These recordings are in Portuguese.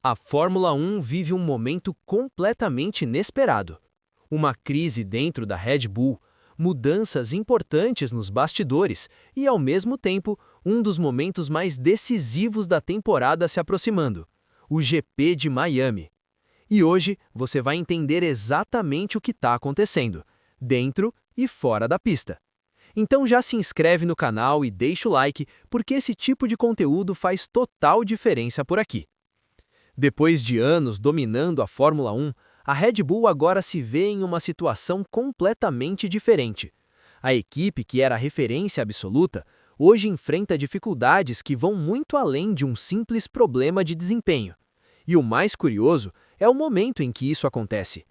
A Fórmula 1 vive um momento completamente inesperado. Uma crise dentro da Red Bull, mudanças importantes nos bastidores e, ao mesmo tempo, um dos momentos mais decisivos da temporada se aproximando, o GP de Miami. E hoje você vai entender exatamente o que está acontecendo, dentro e fora da pista. Então já se inscreve no canal e deixa o like, porque esse tipo de conteúdo faz total diferença por aqui. Depois de anos dominando a Fórmula 1, a Red Bull agora se vê em uma situação completamente diferente. A equipe, que era a referência absoluta, hoje enfrenta dificuldades que vão muito além de um simples problema de desempenho. E o mais curioso é o momento em que isso acontece.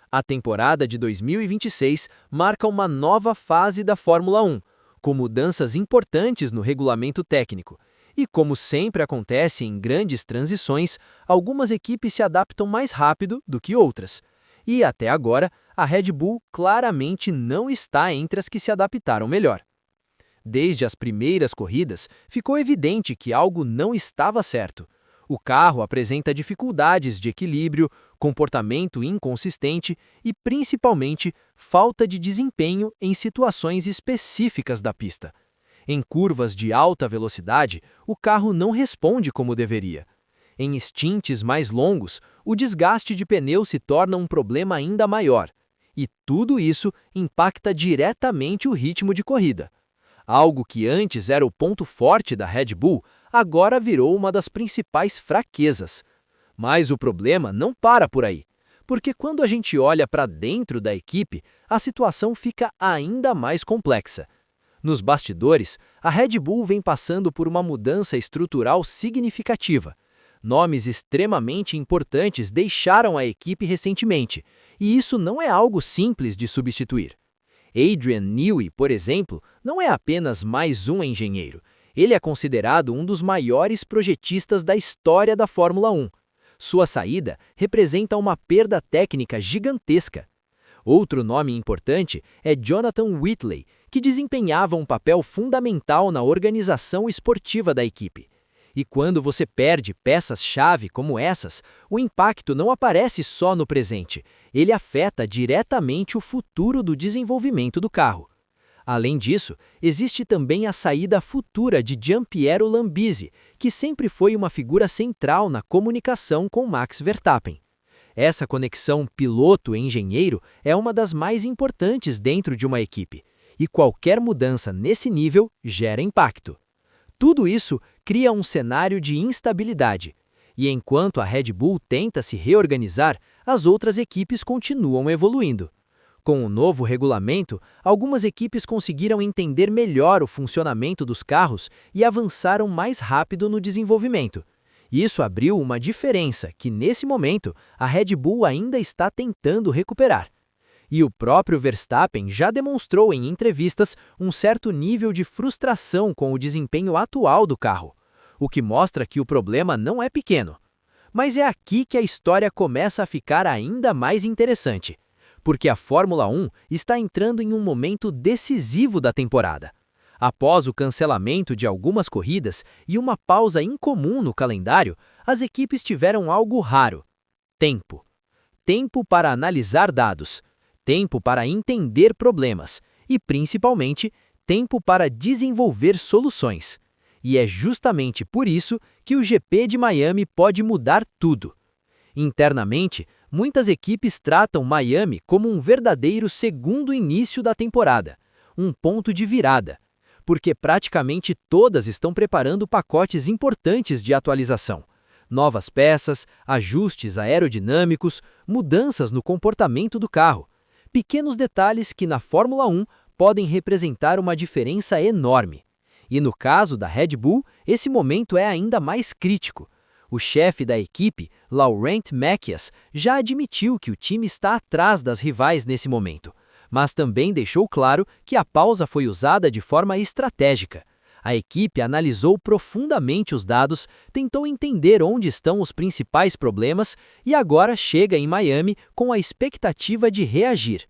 A temporada de 2026 marca uma nova fase da Fórmula 1, com mudanças importantes no regulamento técnico. E como sempre acontece em grandes transições, algumas equipes se adaptam mais rápido do que outras. E até agora, a Red Bull claramente não está entre as que se adaptaram melhor. Desde as primeiras corridas, ficou evidente que algo não estava certo. O carro apresenta dificuldades de equilíbrio, comportamento inconsistente e, principalmente, falta de desempenho em situações específicas da pista. Em curvas de alta velocidade, o carro não responde como deveria. Em stints mais longos, o desgaste de pneu se torna um problema ainda maior. E tudo isso impacta diretamente o ritmo de corrida. Algo que antes era o ponto forte da Red Bull, agora virou uma das principais fraquezas. Mas o problema não para por aí, porque quando a gente olha para dentro da equipe, a situação fica ainda mais complexa. Nos bastidores, a Red Bull vem passando por uma mudança estrutural significativa. Nomes extremamente importantes deixaram a equipe recentemente, e isso não é algo simples de substituir. Adrian Newey, por exemplo, não é apenas mais um engenheiro. Ele é considerado um dos maiores projetistas da história da Fórmula 1. Sua saída representa uma perda técnica gigantesca. Outro nome importante é Jonathan Whitley, que desempenhava um papel fundamental na organização esportiva da equipe. E quando você perde peças-chave como essas, o impacto não aparece só no presente, ele afeta diretamente o futuro do desenvolvimento do carro. Além disso, existe também a saída futura de Gianpiero Lambiase, que sempre foi uma figura central na comunicação com Max Verstappen. Essa conexão piloto-engenheiro é uma das mais importantes dentro de uma equipe, e qualquer mudança nesse nível gera impacto. Tudo isso cria um cenário de instabilidade, e enquanto a Red Bull tenta se reorganizar, as outras equipes continuam evoluindo. Com o novo regulamento, algumas equipes conseguiram entender melhor o funcionamento dos carros e avançaram mais rápido no desenvolvimento. Isso abriu uma diferença que, nesse momento, a Red Bull ainda está tentando recuperar. E o próprio Verstappen já demonstrou em entrevistas um certo nível de frustração com o desempenho atual do carro, o que mostra que o problema não é pequeno. Mas é aqui que a história começa a ficar ainda mais interessante, porque a Fórmula 1 está entrando em um momento decisivo da temporada. Após o cancelamento de algumas corridas e uma pausa incomum no calendário, as equipes tiveram algo raro: tempo. Tempo para analisar dados, tempo para entender problemas e, principalmente, tempo para desenvolver soluções. E é justamente por isso que o GP de Miami pode mudar tudo. Internamente, muitas equipes tratam Miami como um verdadeiro segundo início da temporada, um ponto de virada, porque praticamente todas estão preparando pacotes importantes de atualização. Novas peças, ajustes aerodinâmicos, mudanças no comportamento do carro. Pequenos detalhes que na Fórmula 1 podem representar uma diferença enorme. E no caso da Red Bull, esse momento é ainda mais crítico. O chefe da equipe, Laurent Mekies, já admitiu que o time está atrás das rivais nesse momento, mas também deixou claro que a pausa foi usada de forma estratégica. A equipe analisou profundamente os dados, tentou entender onde estão os principais problemas e agora chega em Miami com a expectativa de reagir.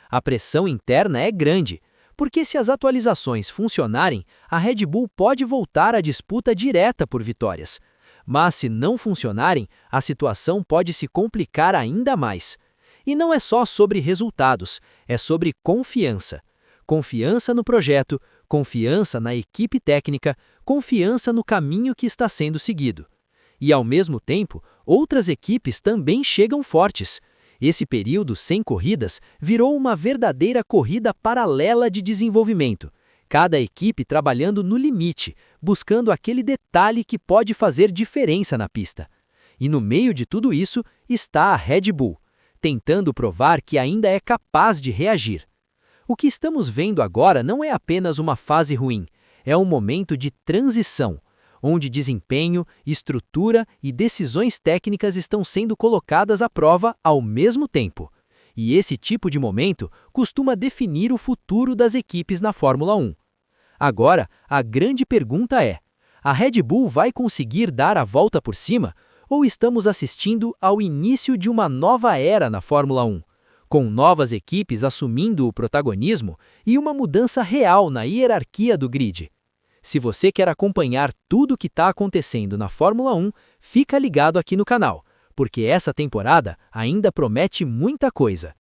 A pressão interna é grande, porque se as atualizações funcionarem, a Red Bull pode voltar à disputa direta por vitórias. mas se não funcionarem, a situação pode se complicar ainda mais. E não é só sobre resultados, é sobre confiança. Confiança no projeto, confiança na equipe técnica, confiança no caminho que está sendo seguido. E, ao mesmo tempo, outras equipes também chegam fortes. Esse período sem corridas virou uma verdadeira corrida paralela de desenvolvimento. Cada equipe trabalhando no limite, buscando aquele detalhe que pode fazer diferença na pista. E no meio de tudo isso está a Red Bull, tentando provar que ainda é capaz de reagir. O que estamos vendo agora não é apenas uma fase ruim, é um momento de transição, onde desempenho, estrutura e decisões técnicas estão sendo colocadas à prova ao mesmo tempo. E esse tipo de momento costuma definir o futuro das equipes na Fórmula 1. Agora, a grande pergunta é: a Red Bull vai conseguir dar a volta por cima ou estamos assistindo ao início de uma nova era na Fórmula 1? Com novas equipes assumindo o protagonismo e uma mudança real na hierarquia do grid. Se você quer acompanhar tudo o que está acontecendo na Fórmula 1, fica ligado aqui no canal, porque essa temporada ainda promete muita coisa.